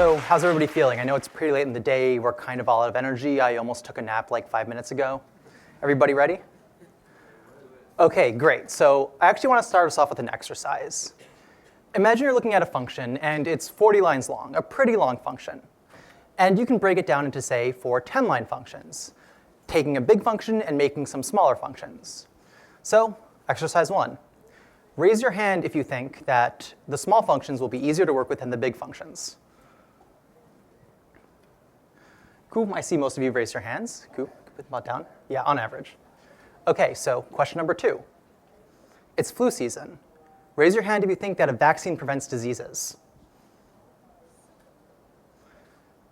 So how's everybody feeling? I know it's pretty late in the day. We're kind of all out of energy. I almost took a nap like 5 minutes ago. Everybody ready? Okay, great. So I actually want to start us off with an exercise. Imagine you're looking at a function, and it's 40 lines long, a pretty long function. And you can break it down into, say, 4 10-line functions, taking a big function and making some smaller functions. So exercise 1. Raise your hand if you think that the small functions will be easier to work with than the big functions. Cool, I see most of you raise your hands. Cool, put them down. Yeah, on average. Okay, so question number 2. It's flu season. Raise your hand if you think that a vaccine prevents diseases.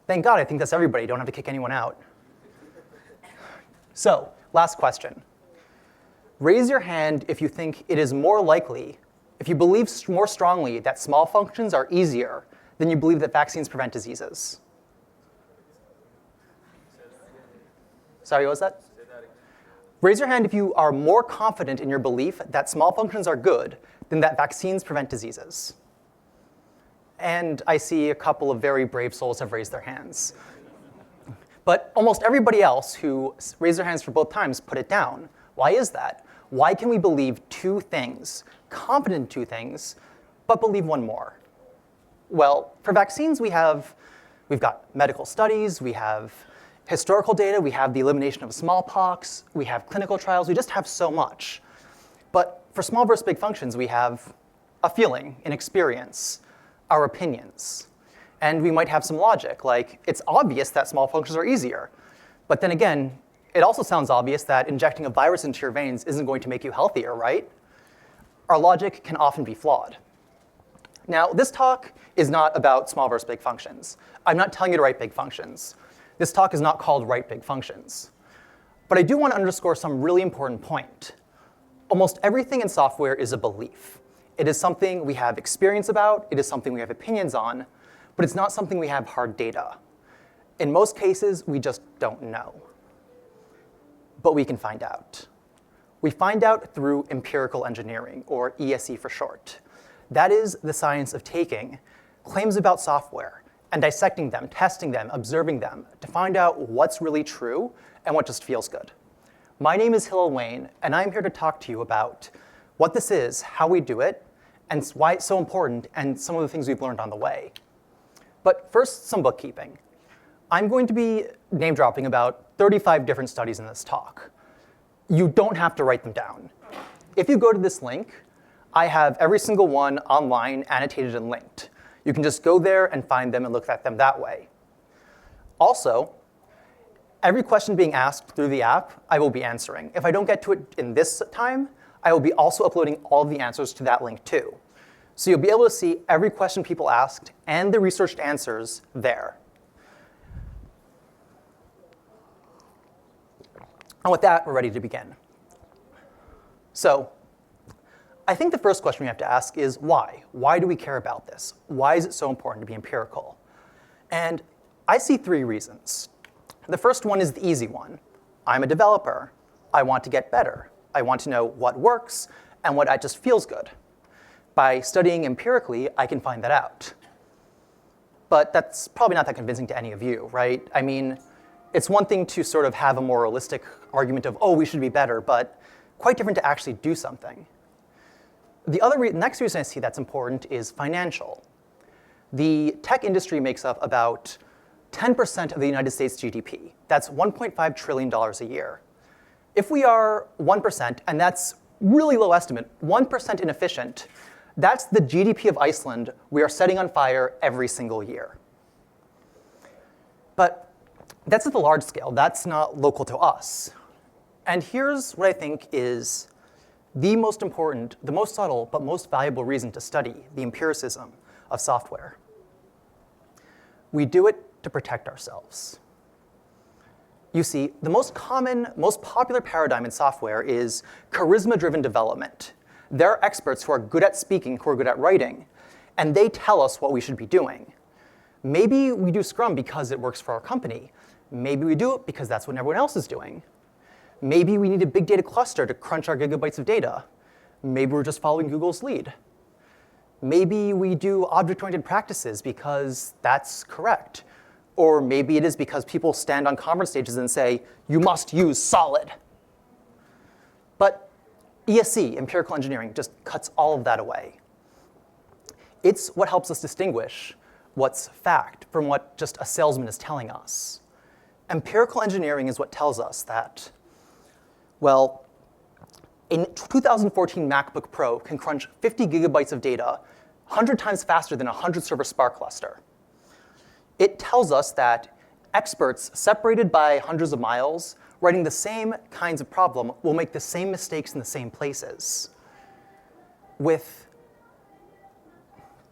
Thank God, I think that's everybody. Don't have to kick anyone out. So, last question. Raise your hand if you think it is more likely, if you believe more strongly that small functions are easier than you believe that vaccines prevent diseases. Sorry, what was that? Raise your hand if you are more confident in your belief that small functions are good than that vaccines prevent diseases. And I see a couple of very brave souls have raised their hands. But almost everybody else who raised their hands for both times put it down. Why is that? Why can we believe 2 things, confident in 2 things, but believe one more? Well, for vaccines, we've got medical studies, we have historical data, we have the elimination of smallpox, we have clinical trials, we just have so much. But for small versus big functions, we have a feeling, an experience, our opinions. And we might have some logic, like it's obvious that small functions are easier. But then again, it also sounds obvious that injecting a virus into your veins isn't going to make you healthier, right? Our logic can often be flawed. Now, this talk is not about small versus big functions. I'm not telling you to write big functions. This talk is not called Write Big Functions. But I do want to underscore some really important point. Almost everything in software is a belief. It is something we have experience about, it is something we have opinions on, but it's not something we have hard data. In most cases, we just don't know. But we can find out. We find out through empirical engineering, or ESE for short. That is the science of taking claims about software and dissecting them, testing them, observing them to find out what's really true and what just feels good. My name is Hillel, and I'm here to talk to you about what this is, how we do it, and why it's so important, and some of the things we've learned on the way. But first, some bookkeeping. I'm going to be name dropping about 35 different studies in this talk. You don't have to write them down. If you go to this link, I have every single one online, annotated and linked. You can just go there and find them and look at them that way. Also, every question being asked through the app, I will be answering. If I don't get to it in this time, I will be also uploading all of the answers to that link too. So you'll be able to see every question people asked and the researched answers there. And with that, we're ready to begin. So I think the first question we have to ask is why? Why do we care about this? Why is it so important to be empirical? And I see 3 reasons. The first one is the easy one. I'm a developer. I want to get better. I want to know what works and what just feels good. By studying empirically, I can find that out. But that's probably not that convincing to any of you, right? I mean, it's one thing to sort of have a more realistic argument of, oh, we should be better, but quite different to actually do something. The next reason I see that's important is financial. The tech industry makes up about 10% of the United States GDP. That's $1.5 trillion a year. If we are 1%, and that's really low estimate, 1% inefficient, that's the GDP of Iceland we are setting on fire every single year. But that's at the large scale. That's not local to us. And here's what I think is the most important, the most subtle, but most valuable reason to study the empiricism of software. We do it to protect ourselves. You see, the most common, most popular paradigm in software is charisma-driven development. There are experts who are good at speaking, who are good at writing, and they tell us what we should be doing. Maybe we do Scrum because it works for our company. Maybe we do it because that's what everyone else is doing. Maybe we need a big data cluster to crunch our gigabytes of data. Maybe we're just following Google's lead. Maybe we do object-oriented practices because that's correct. Or maybe it is because people stand on conference stages and say, you must use solid. But ESE, empirical engineering, just cuts all of that away. It's what helps us distinguish what's fact from what just a salesman is telling us. Empirical engineering is what tells us that, well, a 2014 MacBook Pro can crunch 50 gigabytes of data 100 times faster than a 100-server Spark cluster. It tells us that experts separated by hundreds of miles writing the same kinds of problem will make the same mistakes in the same places.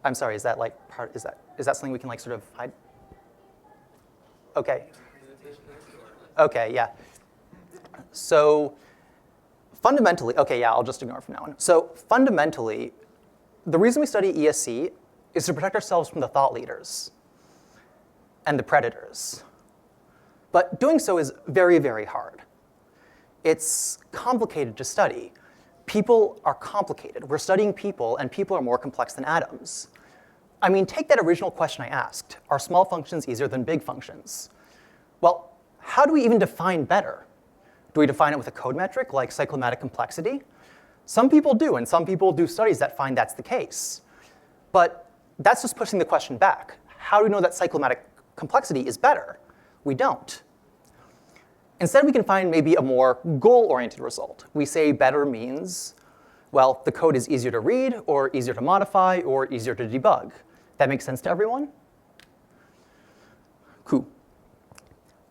I'm sorry, is that like is that something we can like sort of hide? Okay. Okay, yeah. So fundamentally, okay, yeah, I'll just ignore it from now on. So fundamentally, the reason we study ESE is to protect ourselves from the thought leaders and the predators. But doing so is very, very hard. It's complicated to study. People are complicated. We're studying people, and people are more complex than atoms. I mean, take that original question I asked. Are small functions easier than big functions? Well, how do we even define better? Do we define it with a code metric like cyclomatic complexity? Some people do, and some people do studies that find that's the case. But that's just pushing the question back. How do we know that cyclomatic complexity is better? We don't. Instead, we can find maybe a more goal-oriented result. We say better means, well, the code is easier to read, or easier to modify, or easier to debug. That makes sense to everyone? Cool.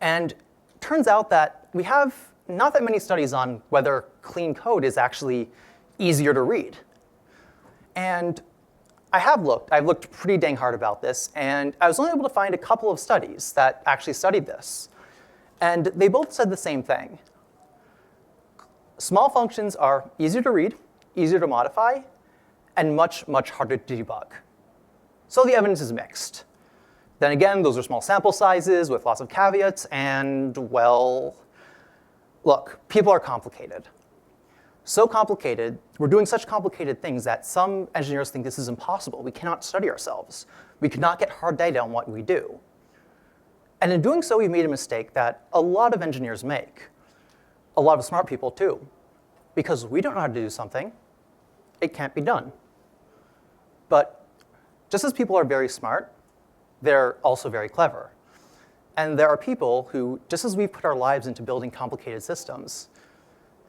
And turns out that we have not that many studies on whether clean code is actually easier to read. And I've looked pretty dang hard about this, and I was only able to find a couple of studies that actually studied this. And they both said the same thing. Small functions are easier to read, easier to modify, and much, much harder to debug. So the evidence is mixed. Then again, those are small sample sizes with lots of caveats, and well, look, people are complicated. So complicated, we're doing such complicated things that some engineers think this is impossible. We cannot study ourselves. We cannot get hard data on what we do. And in doing so, we've made a mistake that a lot of engineers make. A lot of smart people too. Because we don't know how to do something, it can't be done. But just as people are very smart, they're also very clever. And there are people who, just as we've put our lives into building complicated systems,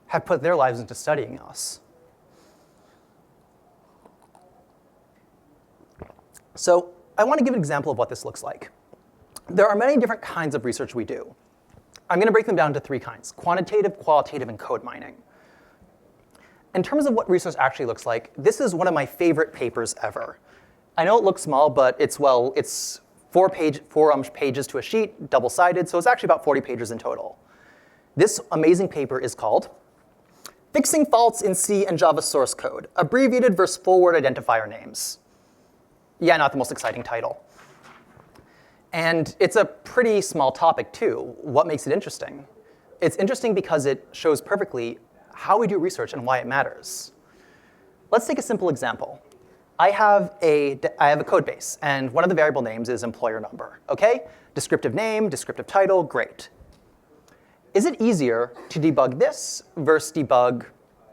have put their lives into studying us. So I want to give an example of what this looks like. There are many different kinds of research we do. I'm going to break them down into 3 kinds: quantitative, qualitative, and code mining. In terms of what research actually looks like, this is one of my favorite papers ever. I know it looks small, but it's 4 pages to a sheet, double-sided, so it's actually about 40 pages in total. This amazing paper is called Fixing Faults in C and Java Source Code, Abbreviated versus Full-Word Identifier Names. Yeah, not the most exciting title. And it's a pretty small topic, too. What makes it interesting? It's interesting because it shows perfectly how we do research and why it matters. Let's take a simple example. I have a code base, and one of the variable names is employer number, okay? Descriptive name, descriptive title, great. Is it easier to debug this versus debug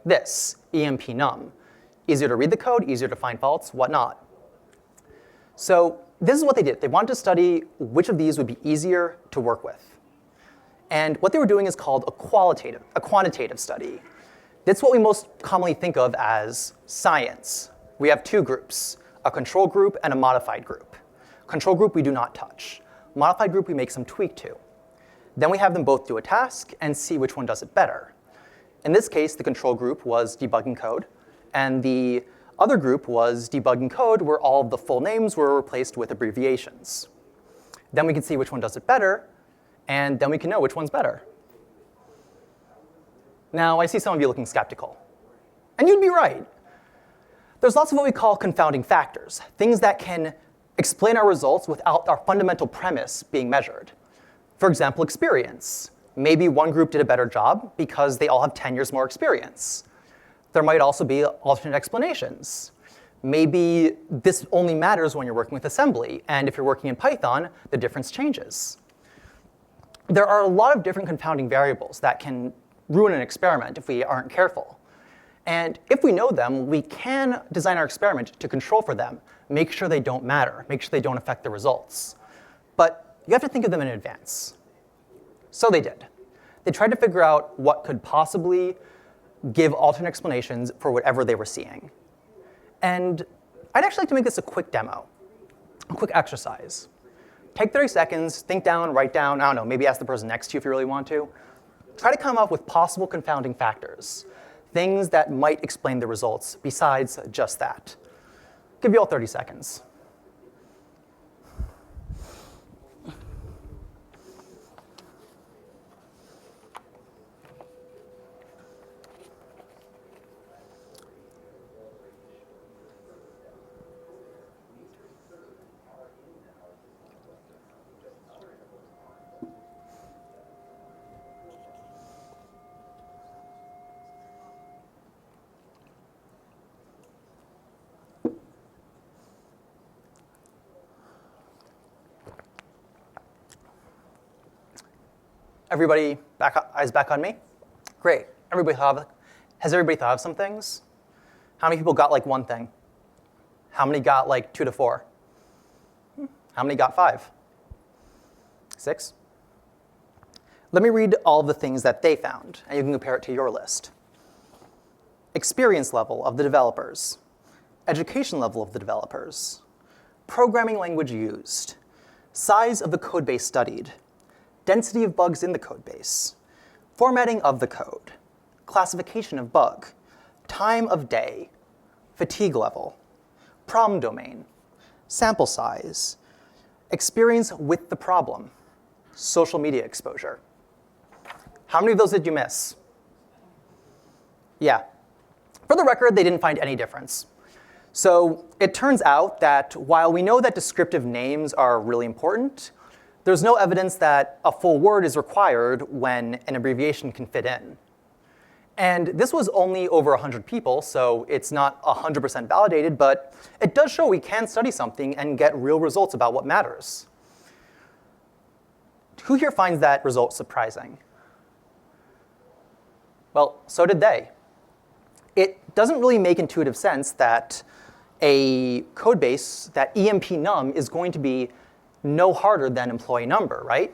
this, emp num? Easier to read the code, easier to find faults, whatnot. So this is what they did. They wanted to study which of these would be easier to work with. And what they were doing is called a quantitative study. That's what we most commonly think of as science. We have 2 groups, a control group and a modified group. Control group we do not touch. Modified group we make some tweak to. Then we have them both do a task and see which one does it better. In this case, the control group was debugging code, and the other group was debugging code where all of the full names were replaced with abbreviations. Then we can see which one does it better, and then we can know which one's better. Now, I see some of you looking skeptical. And you'd be right. There's lots of what we call confounding factors, things that can explain our results without our fundamental premise being measured. For example, experience. Maybe one group did a better job because they all have 10 years more experience. There might also be alternate explanations. Maybe this only matters when you're working with assembly, and if you're working in Python, the difference changes. There are a lot of different confounding variables that can ruin an experiment if we aren't careful. And if we know them, we can design our experiment to control for them, make sure they don't matter, make sure they don't affect the results. But you have to think of them in advance. So they did. They tried to figure out what could possibly give alternate explanations for whatever they were seeing. And I'd actually like to make this a quick demo, a quick exercise. Take 30 seconds, think down, write down, I don't know, maybe ask the person next to you if you really want to. Try to come up with possible confounding factors, things that might explain the results besides just that. Give you all 30 seconds. Everybody eyes back on me? Great. Has everybody thought of some things? How many people got like one thing? How many got like 2 to 4? How many got 5? 6? Let me read all the things that they found, and you can compare it to your list. Experience level of the developers, education level of the developers, programming language used, size of the code base studied, density of bugs in the code base, formatting of the code, classification of bug, time of day, fatigue level, problem domain, sample size, experience with the problem, social media exposure. How many of those did you miss? Yeah. For the record, they didn't find any difference. So it turns out that while we know that descriptive names are really important, there's no evidence that a full word is required when an abbreviation can fit in. And this was only over 100 people, so it's not 100% validated, but it does show we can study something and get real results about what matters. Who here finds that result surprising? Well, so did they. It doesn't really make intuitive sense that a code base, that EMP num, is going to be no harder than employee number, right?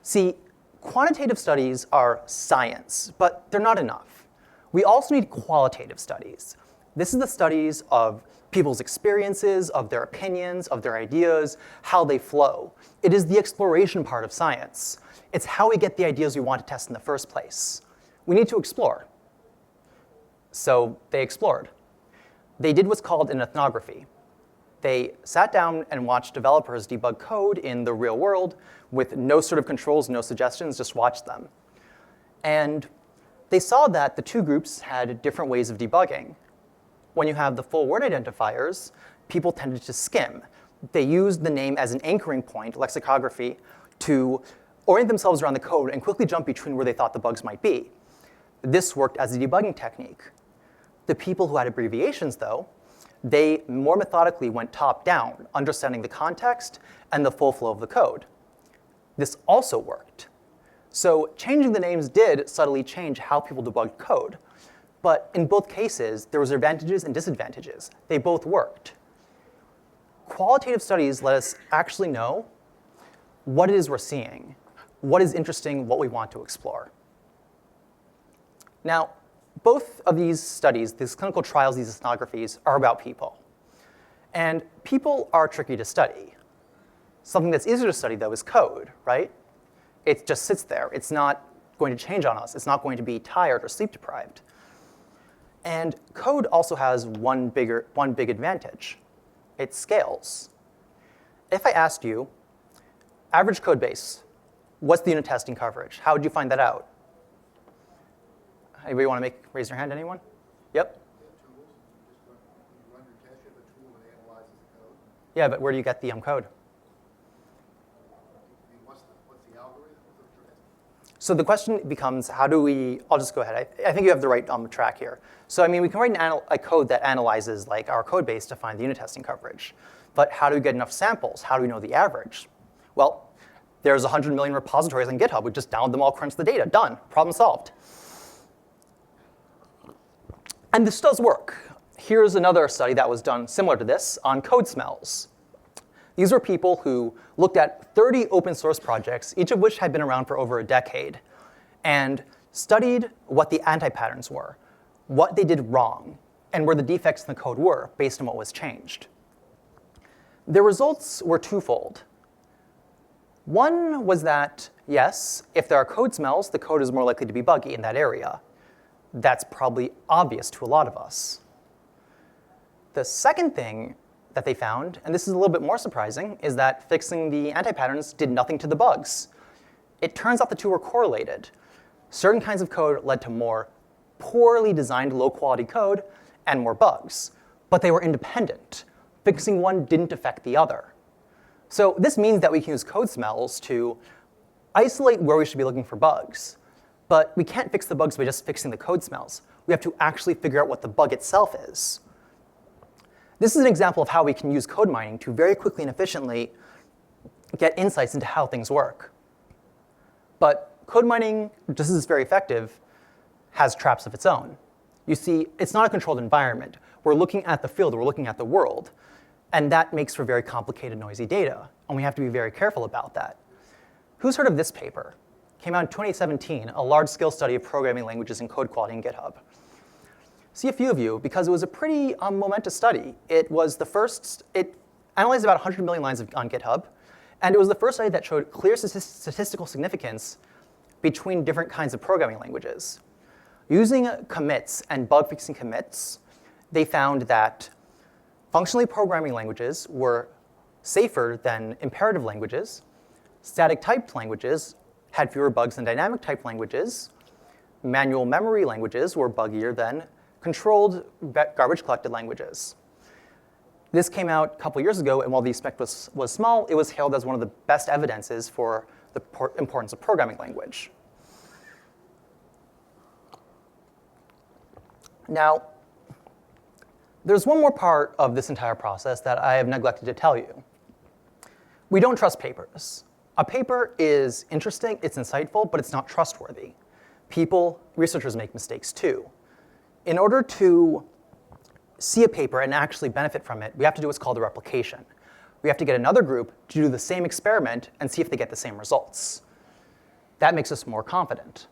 See, quantitative studies are science, but they're not enough. We also need qualitative studies. This is the studies of people's experiences, of their opinions, of their ideas, how they flow. It is the exploration part of science. It's how we get the ideas we want to test in the first place. We need to explore. So they explored. They did what's called an ethnography. They sat down and watched developers debug code in the real world with no sort of controls, no suggestions, just watched them. And they saw that the two groups had different ways of debugging. When you have the full word identifiers, people tended to skim. They used the name as an anchoring point, lexicography, to orient themselves around the code and quickly jump between where they thought the bugs might be. This worked as a debugging technique. The people who had abbreviations, though, they more methodically went top-down, understanding the context and the full flow of the code. This also worked. So changing the names did subtly change how people debugged code. But in both cases, there was advantages and disadvantages. They both worked. Qualitative studies let us actually know what it is we're seeing, what is interesting, what we want to explore. Now, both of these studies, these clinical trials, these ethnographies, are about people. And people are tricky to study. Something that's easier to study, though, is code, right? It just sits there. It's not going to change on us. It's not going to be tired or sleep deprived. And code also has one big advantage. It scales. If I asked you, average code base, what's the unit testing coverage? How would you find that out? Anybody want to raise your hand, anyone? Yep. Yeah, but where do you get the code? What's the algorithm? So the question becomes, how do we, I'll just go ahead. I think you have the right track here. So I mean, we can write a code that analyzes like our code base to find the unit testing coverage. But how do we get enough samples? How do we know the average? Well, there's 100 million repositories on GitHub. We just download them all, crunch the data, done, problem solved. And this does work. Here's another study that was done similar to this on code smells. These were people who looked at 30 open source projects, each of which had been around for over a decade, and studied what the anti-patterns were, what they did wrong, and where the defects in the code were based on what was changed. The results were twofold. One was that, yes, if there are code smells, the code is more likely to be buggy in that area. That's probably obvious to a lot of us. The second thing that they found, and this is a little bit more surprising, is that fixing the anti-patterns did nothing to the bugs. It turns out the two were correlated. Certain kinds of code led to more poorly designed, low-quality code and more bugs, but they were independent. Fixing one didn't affect the other. So this means that we can use code smells to isolate where we should be looking for bugs, but we can't fix the bugs by just fixing the code smells. We have to actually figure out what the bug itself is. This is an example of how we can use code mining to very quickly and efficiently get insights into how things work. But code mining, just as it's very effective, has traps of its own. You see, it's not a controlled environment. We're looking at the field, we're looking at the world, and that makes for very complicated, noisy data, and we have to be very careful about that. Who's heard of this paper? It came out in 2017, a large-scale study of programming languages and code quality in GitHub. See a few of you, because it was a pretty momentous study. It analyzed about 100 million lines on GitHub, and it was the first study that showed clear statistical significance between different kinds of programming languages. Using commits and bug-fixing commits, they found that functionally programming languages were safer than imperative languages, static typed languages had fewer bugs than dynamic typed languages, manual memory languages were buggier than controlled garbage collected languages. This came out a couple years ago, and while the spec was small, it was hailed as one of the best evidences for the importance of programming language. Now, there's one more part of this entire process that I have neglected to tell you. We don't trust papers. A paper is interesting, it's insightful, but it's not trustworthy. Researchers make mistakes too. In order to see a paper and actually benefit from it, we have to do what's called a replication. We have to get another group to do the same experiment and see if they get the same results. That makes us more confident.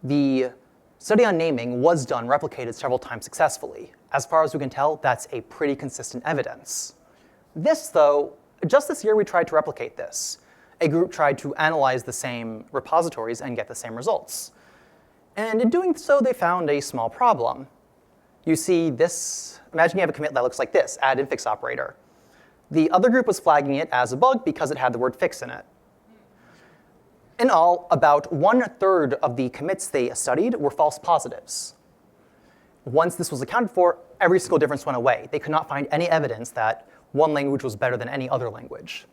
The study on naming was done, replicated several times successfully. As far as we can tell, that's a pretty consistent evidence. This, though, just this year we tried to replicate this. A group tried to analyze the same repositories and get the same results. And in doing so, they found a small problem. You see this, imagine you have a commit that looks like this, add infix operator. The other group was flagging it as a bug because it had the word fix in it. In all, about 1/3 of the commits they studied were false positives. Once this was accounted for, every single difference went away. They could not find any evidence that one language was better than any other language.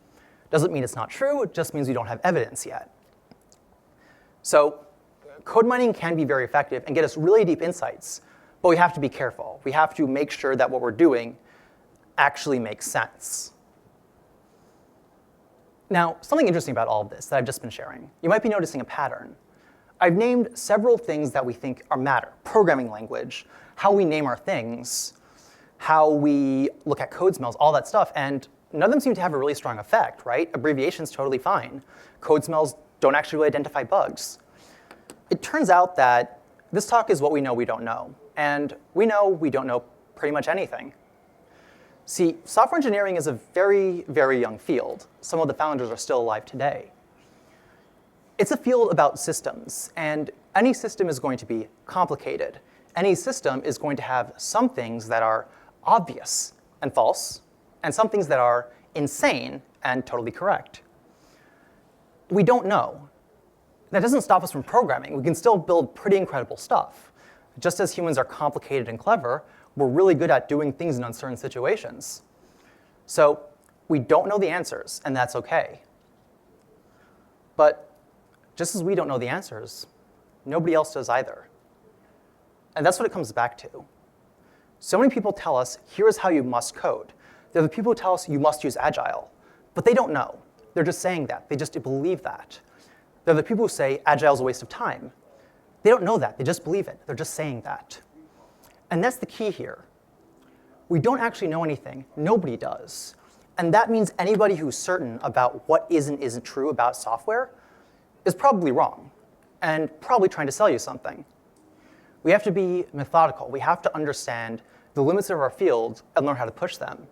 Doesn't mean it's not true, it just means we don't have evidence yet. So code mining can be very effective and get us really deep insights, but we have to be careful. We have to make sure that what we're doing actually makes sense. Now, something interesting about all of this that I've just been sharing, you might be noticing a pattern. I've named several things that we think matter. Programming language, how we name our things, how we look at code smells, all that stuff, and none of them seem to have a really strong effect, right? Abbreviation's totally fine. Code smells don't actually really identify bugs. It turns out that this talk is what we know we don't know, and we know we don't know pretty much anything. See, software engineering is a very, very young field. Some of the founders are still alive today. It's a field about systems, and any system is going to be complicated. Any system is going to have some things that are obvious and false, and some things that are insane and totally correct. We don't know. That doesn't stop us from programming. We can still build pretty incredible stuff. Just as humans are complicated and clever, we're really good at doing things in uncertain situations. So we don't know the answers, and that's okay. But just as we don't know the answers, nobody else does either. And that's what it comes back to. So many people tell us, here's how you must code. They're the people who tell us you must use Agile, but they don't know. They're just saying that. They just believe that. They're the people who say Agile is a waste of time. They don't know that. They just believe it. They're just saying that. And that's the key here. We don't actually know anything. Nobody does. And that means anybody who's certain about what is and isn't true about software is probably wrong and probably trying to sell you something. We have to be methodical. We have to understand the limits of our field and learn how to push them.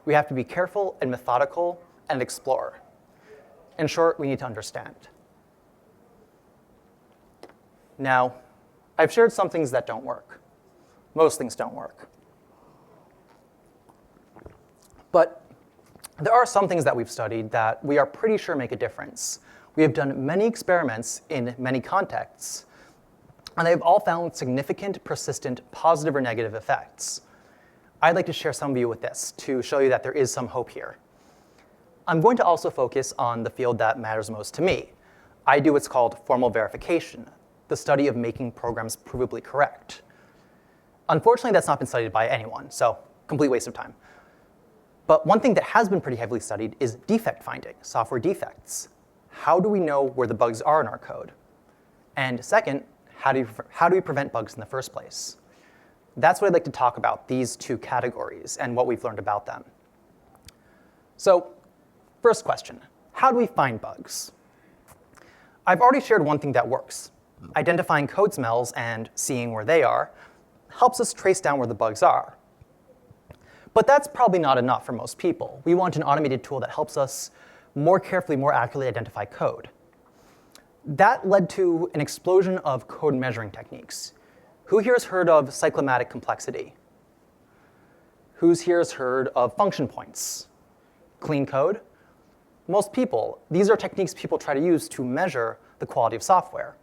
We have to be careful and methodical and explore. In short, we need to understand. Now, I've shared some things that don't work. Most things don't work. But there are some things that we've studied that we are pretty sure make a difference. We have done many experiments in many contexts, and they've all found significant, persistent, positive or negative effects. I'd like to share some of you with this to show you that there is some hope here. I'm going to also focus on the field that matters most to me. I do what's called formal verification, the study of making programs provably correct. Unfortunately, that's not been studied by anyone, so complete waste of time. But one thing that has been pretty heavily studied is defect finding, software defects. How do we know where the bugs are in our code? And second, how do we prevent bugs in the first place? That's what I'd like to talk about, these two categories and what we've learned about them. So, first question, how do we find bugs? I've already shared one thing that works. Identifying code smells and seeing where they are helps us trace down where the bugs are. But that's probably not enough for most people. We want an automated tool that helps us more carefully, more accurately identify code. That led to an explosion of code measuring techniques. Who here has heard of cyclomatic complexity? Who's here has heard of function points? Clean code? Most people. These are techniques people try to use to measure the quality of software.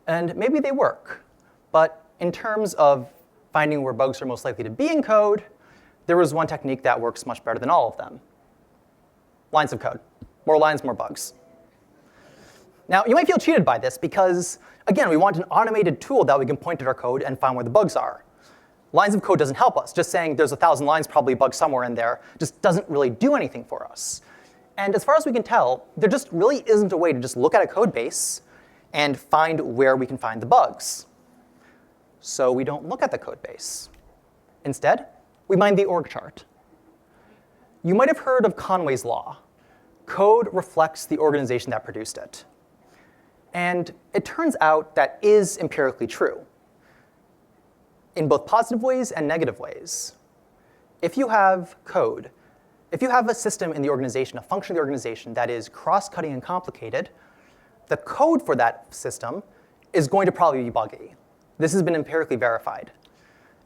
And maybe they work, but in terms of finding where bugs are most likely to be in code, there was one technique that works much better than all of them. Lines of code. More lines, more bugs. Now, you might feel cheated by this because, again, we want an automated tool that we can point at our code and find where the bugs are. Lines of code doesn't help us. Just saying there's 1,000 lines, probably a bug somewhere in there, just doesn't really do anything for us. And as far as we can tell, there just really isn't a way to just look at a code base and find where we can find the bugs. So we don't look at the code base. Instead, we mind the org chart. You might have heard of Conway's Law. Code reflects the organization that produced it. And it turns out that is empirically true in both positive ways and negative ways. If you have code, if you have a system in the organization, a function of the organization that is cross-cutting and complicated, the code for that system is going to probably be buggy. This has been empirically verified.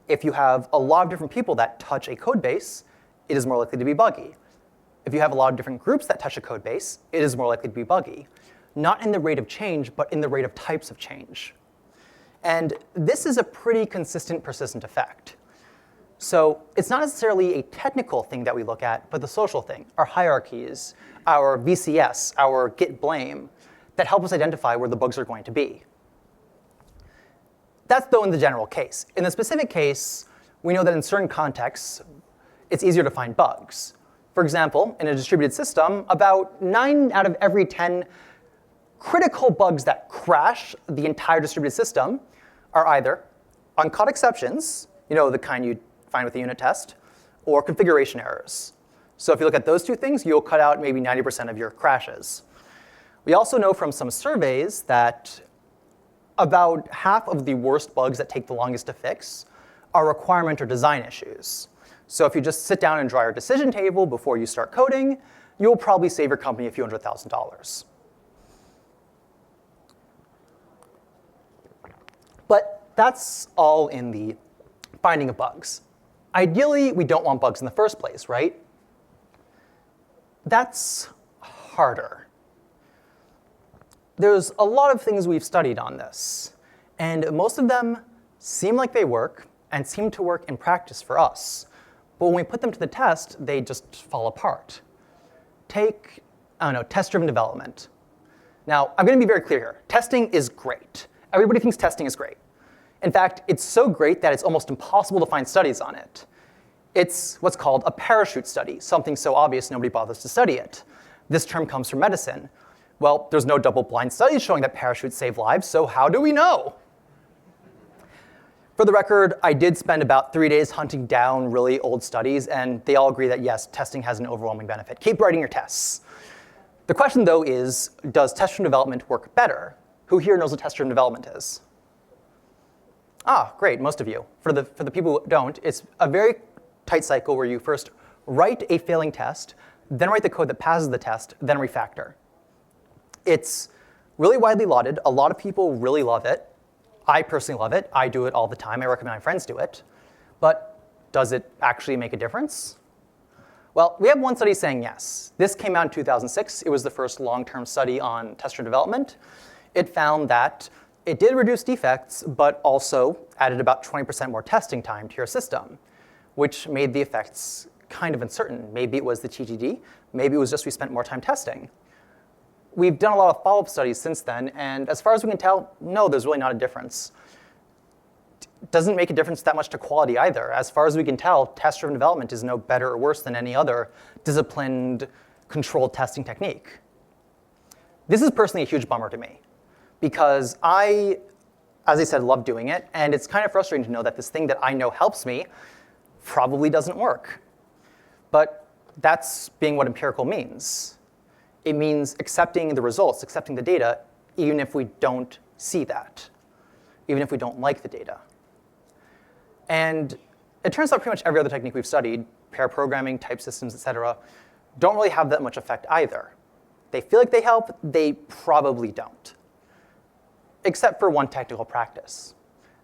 If you have a lot of different people that touch a code base, it is more likely to be buggy. If you have a lot of different groups that touch a code base, it is more likely to be buggy. Not in the rate of change, but in the rate of types of change. And this is a pretty consistent, persistent effect. So it's not necessarily a technical thing that we look at, but the social thing, our hierarchies, our VCS, our git blame, that help us identify where the bugs are going to be. That's though in the general case. In the specific case, we know that in certain contexts, it's easier to find bugs. For example, in a distributed system, about 9 out of every 10 critical bugs that crash the entire distributed system are either uncaught exceptions, the kind you'd find with a unit test, or configuration errors. So if you look at those two things, you'll cut out maybe 90% of your crashes. We also know from some surveys that about half of the worst bugs that take the longest to fix are requirement or design issues. So if you just sit down and draw your decision table before you start coding, you'll probably save your company a few $100,000. But that's all in the finding of bugs. Ideally, we don't want bugs in the first place, right? That's harder. There's a lot of things we've studied on this, and most of them seem like they work and seem to work in practice for us. But when we put them to the test, they just fall apart. Take, TestDriven development. Now, I'm going to be very clear here. Testing is great. Everybody thinks testing is great. In fact, it's so great that it's almost impossible to find studies on it. It's what's called a parachute study, something so obvious nobody bothers to study it. This term comes from medicine. Well, there's no double-blind studies showing that parachutes save lives, so how do we know? For the record, I did spend about 3 days hunting down really old studies, and they all agree that yes, testing has an overwhelming benefit. Keep writing your tests. The question, though, is, does test-driven development work better? Who here knows what test-driven development is? Ah, great, most of you. For the people who don't, it's a very tight cycle where you first write a failing test, then write the code that passes the test, then refactor. It's really widely lauded. A lot of people really love it. I personally love it. I do it all the time. I recommend my friends do it. But does it actually make a difference? Well, we have one study saying yes. This came out in 2006. It was the first long-term study on test-driven development. It found that it did reduce defects, but also added about 20% more testing time to your system, which made the effects kind of uncertain. Maybe it was the TDD. Maybe it was just we spent more time testing. We've done a lot of follow-up studies since then, and as far as we can tell, no, there's really not a difference. It doesn't make a difference that much to quality either. As far as we can tell, test-driven development is no better or worse than any other disciplined, controlled testing technique. This is personally a huge bummer to me, because I, as I said, love doing it, and it's kind of frustrating to know that this thing that I know helps me probably doesn't work. But that's being what empirical means. It means accepting the results, accepting the data, even if we don't see that, even if we don't like the data. And it turns out pretty much every other technique we've studied, pair programming, type systems, et cetera, don't really have that much effect either. They feel like they help, they probably don't, except for one technical practice.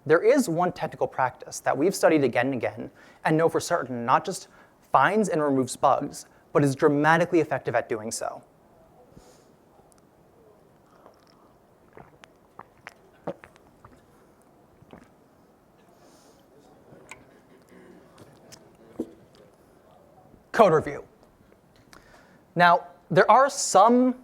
There is one technical practice that we've studied again and again and know for certain not just finds and removes bugs, but is dramatically effective at doing so. Code review. Now, there are some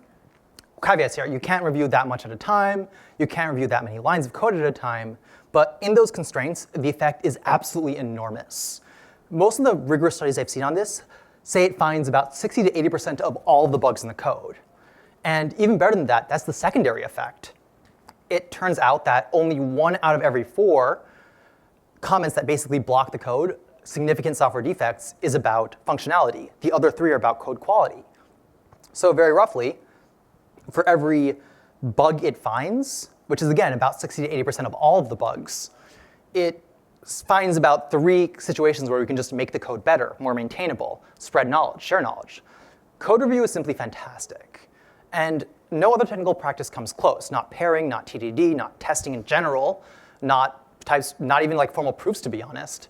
caveats here. You can't review that much at a time. You can't review that many lines of code at a time. But in those constraints, the effect is absolutely enormous. Most of the rigorous studies I've seen on this say it finds about 60 to 80% of all the bugs in the code. And even better than that, that's the secondary effect. It turns out that only 1 out of every 4 comments that basically block the code, significant software defects, is about functionality. The other 3 are about code quality. So very roughly, for every bug it finds, which is again about 60 to 80% of all of the bugs, it finds about 3 situations where we can just make the code better, more maintainable, spread knowledge, share knowledge. Code review is simply fantastic. And no other technical practice comes close. Not pairing, not TDD, not testing in general, not even like formal proofs, to be honest.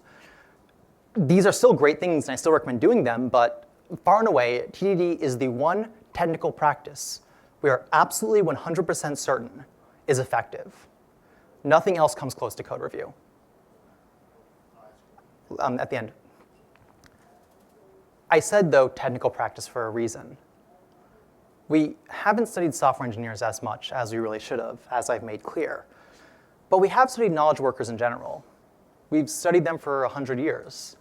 These are still great things, and I still recommend doing them, but far and away, TDD is the one technical practice we are absolutely 100% certain is effective. Nothing else comes close to code review. At the end. I said, though, technical practice for a reason. We haven't studied software engineers as much as we really should have, as I've made clear. But we have studied knowledge workers in general. We've studied them for 100 years.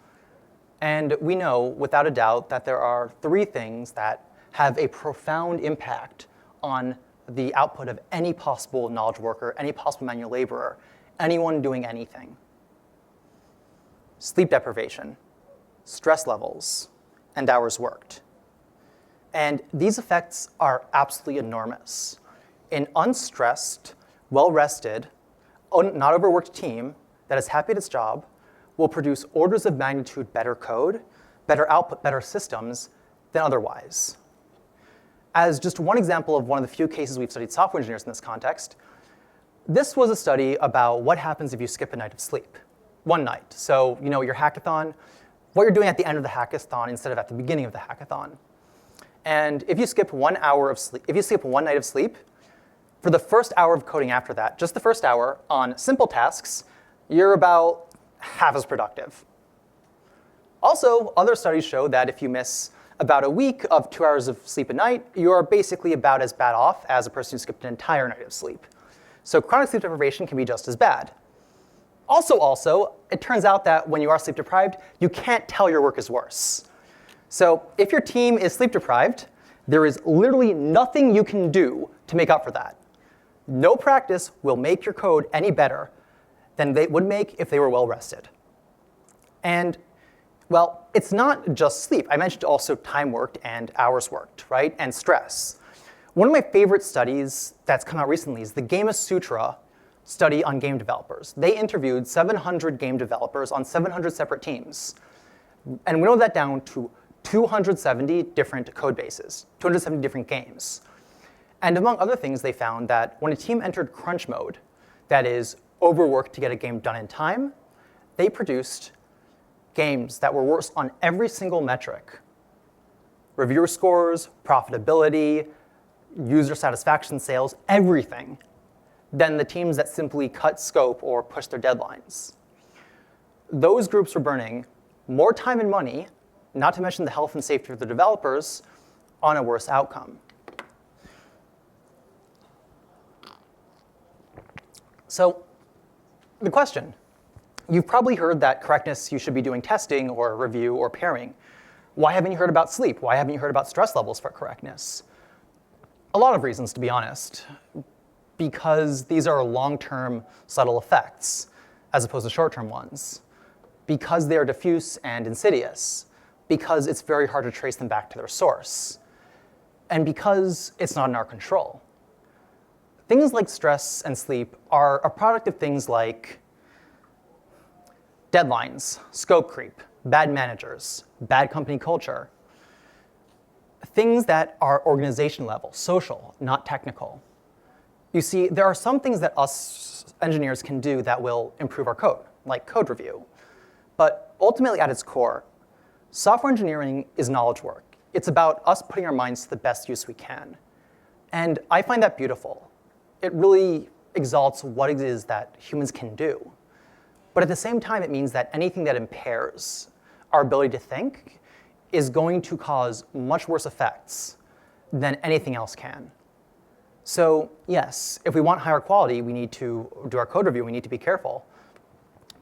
And we know, without a doubt, that there are 3 things that have a profound impact on the output of any possible knowledge worker, any possible manual laborer, anyone doing anything. Sleep deprivation, stress levels, and hours worked. And these effects are absolutely enormous. An unstressed, well-rested, not overworked team that is happy at its job will produce orders of magnitude better code, better output, better systems than otherwise. As just one example of one of the few cases we've studied software engineers in this context, this was a study about what happens if you skip a night of sleep. One night. So, your hackathon, what you're doing at the end of the hackathon instead of at the beginning of the hackathon. And if you skip 1 hour of sleep, if you skip 1 night of sleep, for the first hour of coding after that, just the first hour on simple tasks, you're about half as productive. Also, other studies show that if you miss about a week of 2 hours of sleep a night, you're basically about as bad off as a person who skipped an entire night of sleep. So chronic sleep deprivation can be just as bad. Also, it turns out that when you are sleep deprived, you can't tell your work is worse. So if your team is sleep deprived, there is literally nothing you can do to make up for that. No practice will make your code any better than they would make if they were well rested. And well, it's not just sleep. I mentioned also time worked and hours worked, right? And stress. One of my favorite studies that's come out recently is the Game Sutra study on game developers. They interviewed 700 game developers on 700 separate teams. And winnowed that down to 270 different code bases, 270 different games. And among other things, they found that when a team entered crunch mode, that is, overworked to get a game done in time, they produced games that were worse on every single metric. Reviewer scores, profitability, user satisfaction, sales, everything, than the teams that simply cut scope or pushed their deadlines. Those groups were burning more time and money, not to mention the health and safety of the developers, on a worse outcome. So, the question. You've probably heard that correctness, you should be doing testing or review or pairing. Why haven't you heard about sleep? Why haven't you heard about stress levels for correctness? A lot of reasons, to be honest. Because these are long-term subtle effects, as opposed to short-term ones. Because they are diffuse and insidious. Because it's very hard to trace them back to their source. And because it's not in our control. Things like stress and sleep are a product of things like deadlines, scope creep, bad managers, bad company culture. Things that are organization level, social, not technical. You see, there are some things that us engineers can do that will improve our code, like code review. But ultimately at its core, software engineering is knowledge work. It's about us putting our minds to the best use we can. And I find that beautiful. It really exalts what it is that humans can do. But at the same time, it means that anything that impairs our ability to think is going to cause much worse effects than anything else can. So yes, if we want higher quality, we need to do our code review, we need to be careful.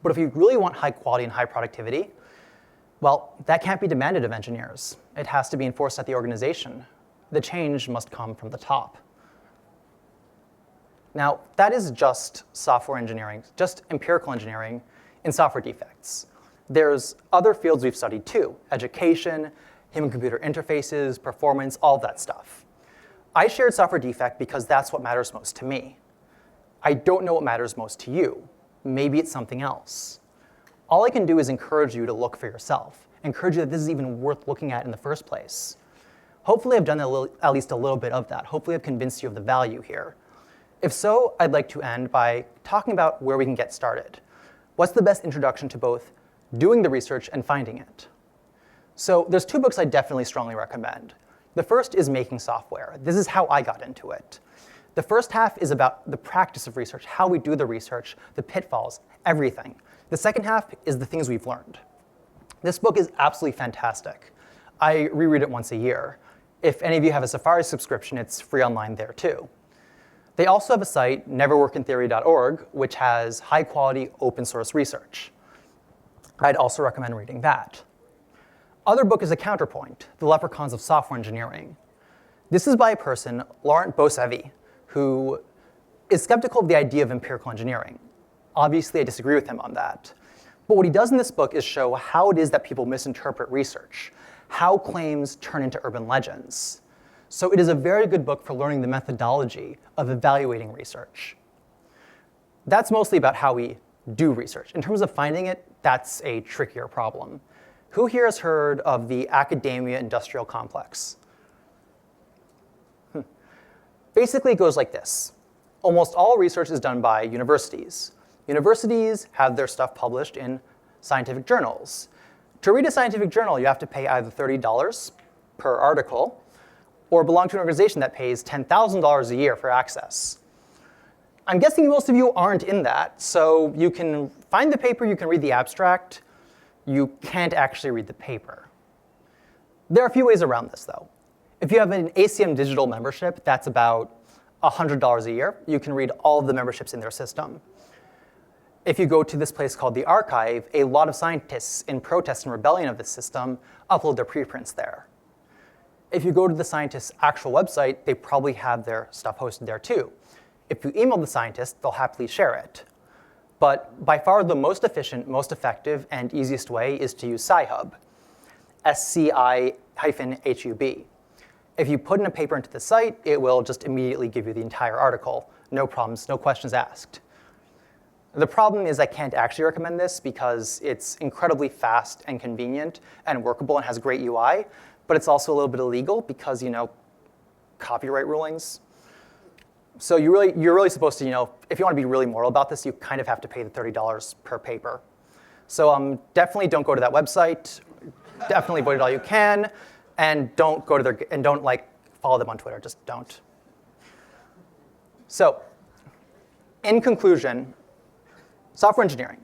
But if we really want high quality and high productivity, well, that can't be demanded of engineers. It has to be enforced at the organization. The change must come from the top. Now, that is just software engineering, just empirical engineering in software defects. There's other fields we've studied too, education, human-computer interfaces, performance, all of that stuff. I shared software defect because that's what matters most to me. I don't know what matters most to you. Maybe it's something else. All I can do is encourage you to look for yourself, encourage you that this is even worth looking at in the first place. Hopefully I've done at least a little bit of that. Hopefully I've convinced you of the value here. If so, I'd like to end by talking about where we can get started. What's the best introduction to both doing the research and finding it? So there's two books I definitely strongly recommend. The first is Making Software. This is how I got into it. The first half is about the practice of research, how we do the research, the pitfalls, everything. The second half is the things we've learned. This book is absolutely fantastic. I reread it once a year. If any of you have a Safari subscription, it's free online there too. They also have a site, neverworkintheory.org, which has high-quality open source research. I'd also recommend reading that. Other book is A Counterpoint, The Leprechauns of Software Engineering. This is by a person, Laurent Bosevi, who is skeptical of the idea of empirical engineering. Obviously, I disagree with him on that. But what he does in this book is show how it is that people misinterpret research, how claims turn into urban legends. So it is a very good book for learning the methodology of evaluating research. That's mostly about how we do research. In terms of finding it, that's a trickier problem. Who here has heard of the academia-industrial complex? Basically, it goes like this. Almost all research is done by universities. Universities have their stuff published in scientific journals. To read a scientific journal, you have to pay either $30 per article or belong to an organization that pays $10,000 a year for access. I'm guessing most of you aren't in that, so you can find the paper, you can read the abstract, you can't actually read the paper. There are a few ways around this, though. If you have an ACM digital membership, that's about $100 a year. You can read all of the memberships in their system. If you go to this place called the Archive, a lot of scientists in protest and rebellion of this system upload their preprints there. If you go to the scientist's actual website, they probably have their stuff hosted there too. If you email the scientist, they'll happily share it. But by far the most efficient, most effective, and easiest way is to use SCIHub, SCI-HUB. If you put in a paper into the site, it will just immediately give you the entire article. No problems, no questions asked. The problem is I can't actually recommend this because it's incredibly fast and convenient and workable and has great UI, but it's also a little bit illegal because, copyright rulings. So you're really supposed to, if you want to be really moral about this, you kind of have to pay the $30 per paper. So definitely don't go to that website. Definitely avoid it all you can, and don't go to don't follow them on Twitter. Just don't. So, in conclusion, software engineering,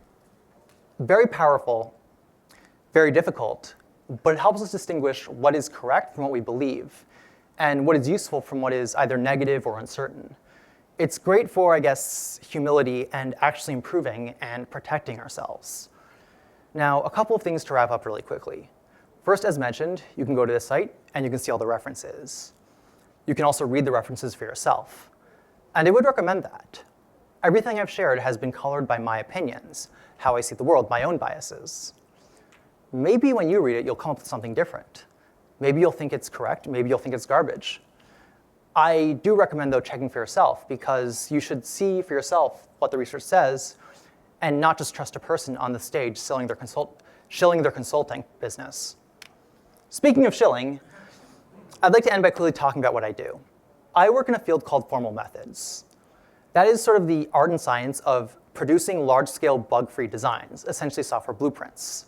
very powerful, very difficult, but it helps us distinguish what is correct from what we believe, and what is useful from what is either negative or uncertain. It's great for, I guess, humility and actually improving and protecting ourselves. Now, a couple of things to wrap up really quickly. First, as mentioned, you can go to this site and you can see all the references. You can also read the references for yourself. And I would recommend that. Everything I've shared has been colored by my opinions, how I see the world, my own biases. Maybe when you read it, you'll come up with something different. Maybe you'll think it's correct, maybe you'll think it's garbage. I do recommend, though, checking for yourself, because you should see for yourself what the research says and not just trust a person on the stage shilling their consulting business. Speaking of shilling, I'd like to end by quickly talking about what I do. I work in a field called formal methods. That is sort of the art and science of producing large-scale bug-free designs, essentially software blueprints.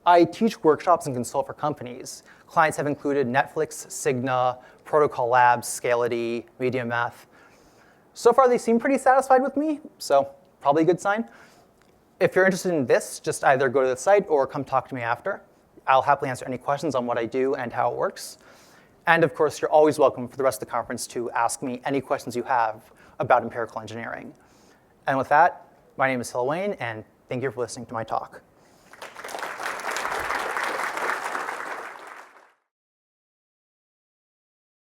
I teach workshops and consult for companies. Clients have included Netflix, Cigna, Protocol Labs, Scality, MediaMath. So far, they seem pretty satisfied with me, so probably a good sign. If you're interested in this, just either go to the site or come talk to me after. I'll happily answer any questions on what I do and how it works. And of course, you're always welcome for the rest of the conference to ask me any questions you have about empirical engineering. And with that, my name is Hillel, and thank you for listening to my talk.